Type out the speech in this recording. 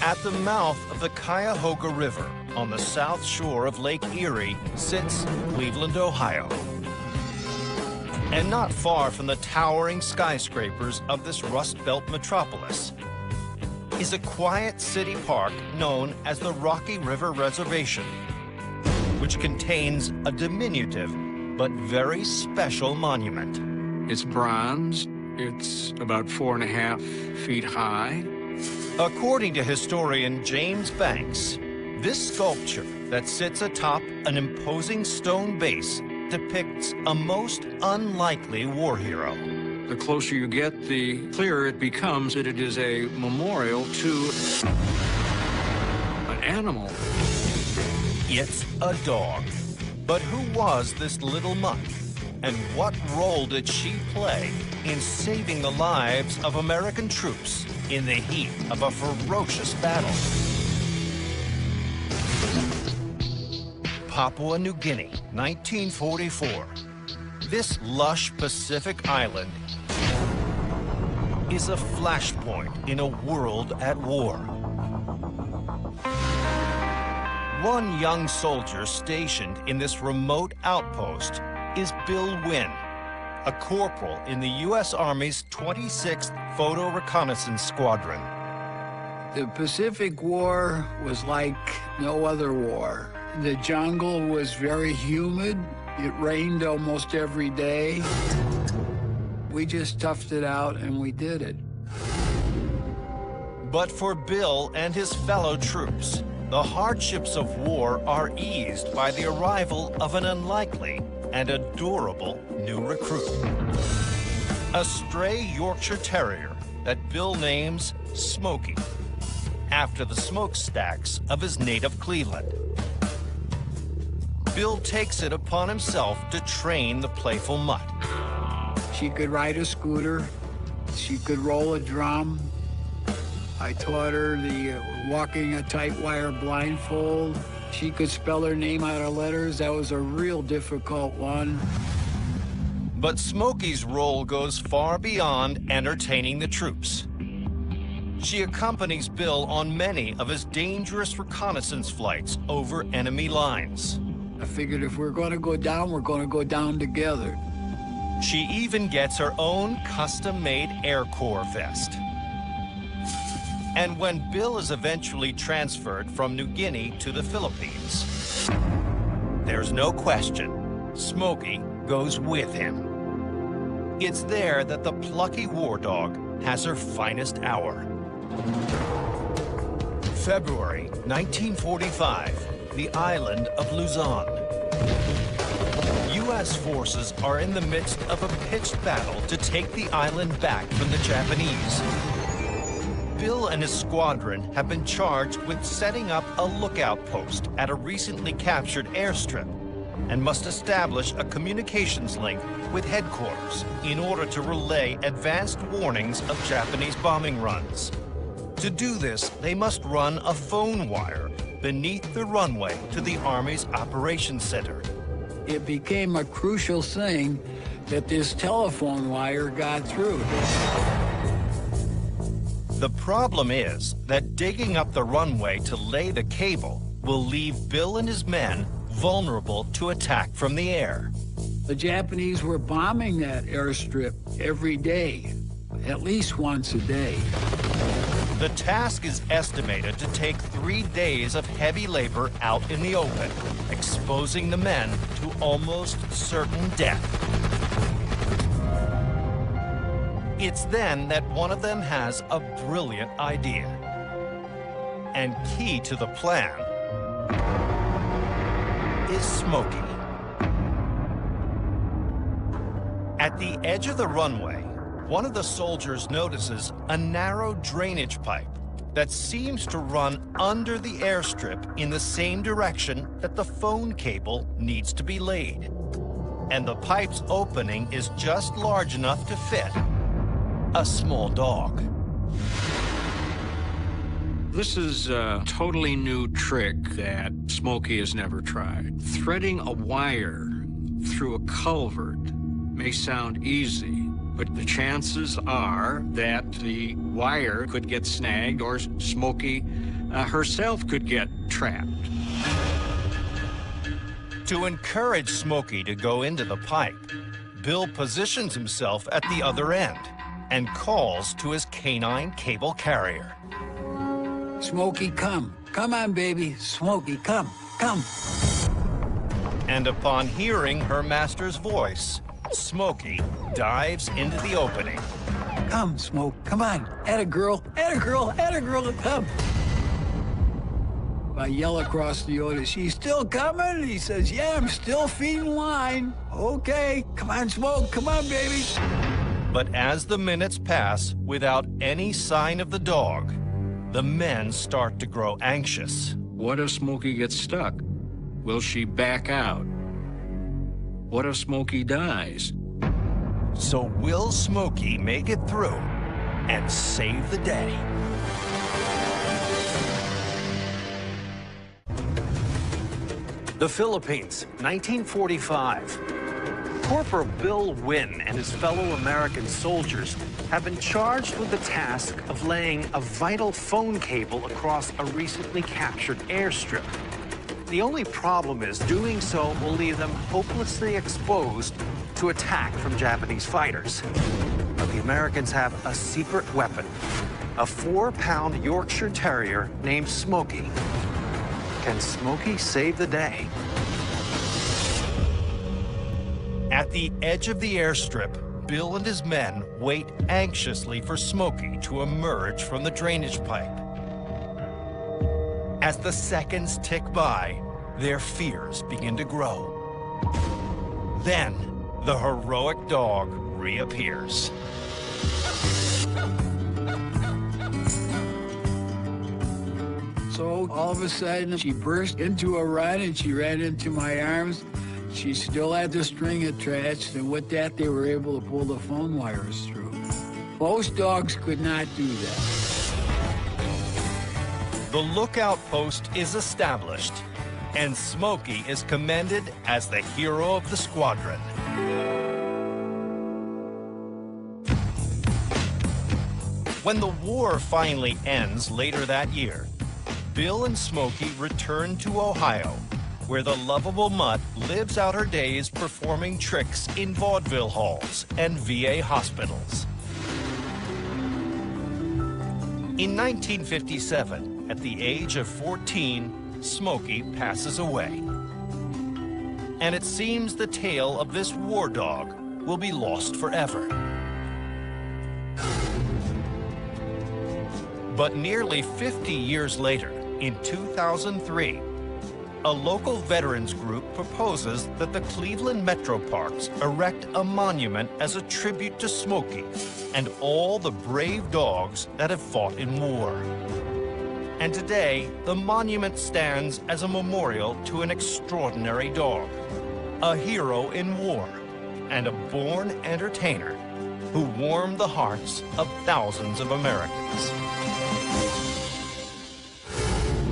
At the mouth of the Cuyahoga River, on the south shore of Lake Erie, sits Cleveland, Ohio. And not far from the towering skyscrapers of this Rust Belt metropolis is a quiet city park known as the Rocky River Reservation, which contains a diminutive but very special monument. It's bronze. It's about 4.5 feet high. According to historian James Banks, this sculpture that sits atop an imposing stone base depicts a most unlikely war hero. The closer you get, the clearer it becomes that it is a memorial to an animal. It's a dog. But who was this little mutt? And what role did she play in saving the lives of American troops in the heat of a ferocious battle? Papua New Guinea, 1944. This lush Pacific island is a flashpoint in a world at war. One young soldier stationed in this remote outpost is Bill Wynn, a corporal in the U.S. Army's 26th Photo Reconnaissance Squadron. The Pacific War was like no other war. The jungle was very humid. It rained almost every day. We just toughed it out and we did it. But for Bill and his fellow troops, the hardships of war are eased by the arrival of an unlikely and adorable new recruit. A stray Yorkshire Terrier that Bill names Smoky, after the smokestacks of his native Cleveland. Bill takes it upon himself to train the playful mutt. She could ride a scooter. She could roll a drum. I taught her the walking a tight wire blindfold. She could spell her name out of letters. That was a real difficult one. But Smoky's role goes far beyond entertaining the troops. She accompanies Bill on many of his dangerous reconnaissance flights over enemy lines. I figured if we're going to go down, we're going to go down together. She even gets her own custom-made Air Corps vest. And when Bill is eventually transferred from New Guinea to the Philippines, there's no question, Smoky goes with him. It's there that the plucky war dog has her finest hour. February 1945, the island of Luzon. U.S. forces are in the midst of a pitched battle to take the island back from the Japanese. Bill and his squadron have been charged with setting up a lookout post at a recently captured airstrip and must establish a communications link with headquarters in order to relay advanced warnings of Japanese bombing runs. To do this, they must run a phone wire beneath the runway to the Army's Operations Center. It became a crucial thing that this telephone wire got through. The problem is that digging up the runway to lay the cable will leave Bill and his men vulnerable to attack from the air. The Japanese were bombing that airstrip every day, at least once a day. The task is estimated to take 3 days of heavy labor out in the open, exposing the men to almost certain death. It's then that one of them has a brilliant idea. And key to the plan is Smoky. At the edge of the runway, one of the soldiers notices a narrow drainage pipe that seems to run under the airstrip in the same direction that the phone cable needs to be laid. And the pipe's opening is just large enough to fit a small dog. This is a totally new trick that Smoky has never tried. Threading a wire through a culvert may sound easy, but the chances are that the wire could get snagged or Smoky herself could get trapped. To encourage Smoky to go into the pipe, Bill positions himself at the other end and calls to his canine cable carrier. Smoky, come. Come on, baby. Smoky, come. Come. And upon hearing her master's voice, Smoky dives into the opening. Come, Smoke. Come on. Atta girl. Atta girl. Atta girl. Come. I yell across the Otis, she's still coming? And he says, yeah, I'm still feeding line. Okay, come on, Smoke, come on, baby. But as the minutes pass without any sign of the dog, the men start to grow anxious. What if Smoky gets stuck? Will she back out? What if Smoky dies? So will Smoky make it through and save the day? The Philippines, 1945. Corporal Bill Wynn and his fellow American soldiers have been charged with the task of laying a vital phone cable across a recently captured airstrip. The only problem is doing so will leave them hopelessly exposed to attack from Japanese fighters. But the Americans have a secret weapon, a 4-pound Yorkshire Terrier named Smoky. Can Smoky save the day? At the edge of the airstrip, Bill and his men wait anxiously for Smoky to emerge from the drainage pipe. As the seconds tick by, their fears begin to grow. Then, the heroic dog reappears. So all of a sudden, she burst into a run and she ran into my arms. She still had the string attached, and with that, they were able to pull the phone wires through. Most dogs could not do that. The lookout post is established, and Smoky is commended as the hero of the squadron. When the war finally ends later that year, Bill and Smoky return to Ohio, where the lovable mutt lives out her days performing tricks in vaudeville halls and VA hospitals. In 1957, at the age of 14, Smoky passes away. And it seems the tale of this war dog will be lost forever. But nearly 50 years later, in 2003, a local veterans group proposes that the Cleveland Metro Parks erect a monument as a tribute to Smoky and all the brave dogs that have fought in war. And today, the monument stands as a memorial to an extraordinary dog, a hero in war, and a born entertainer who warmed the hearts of thousands of Americans.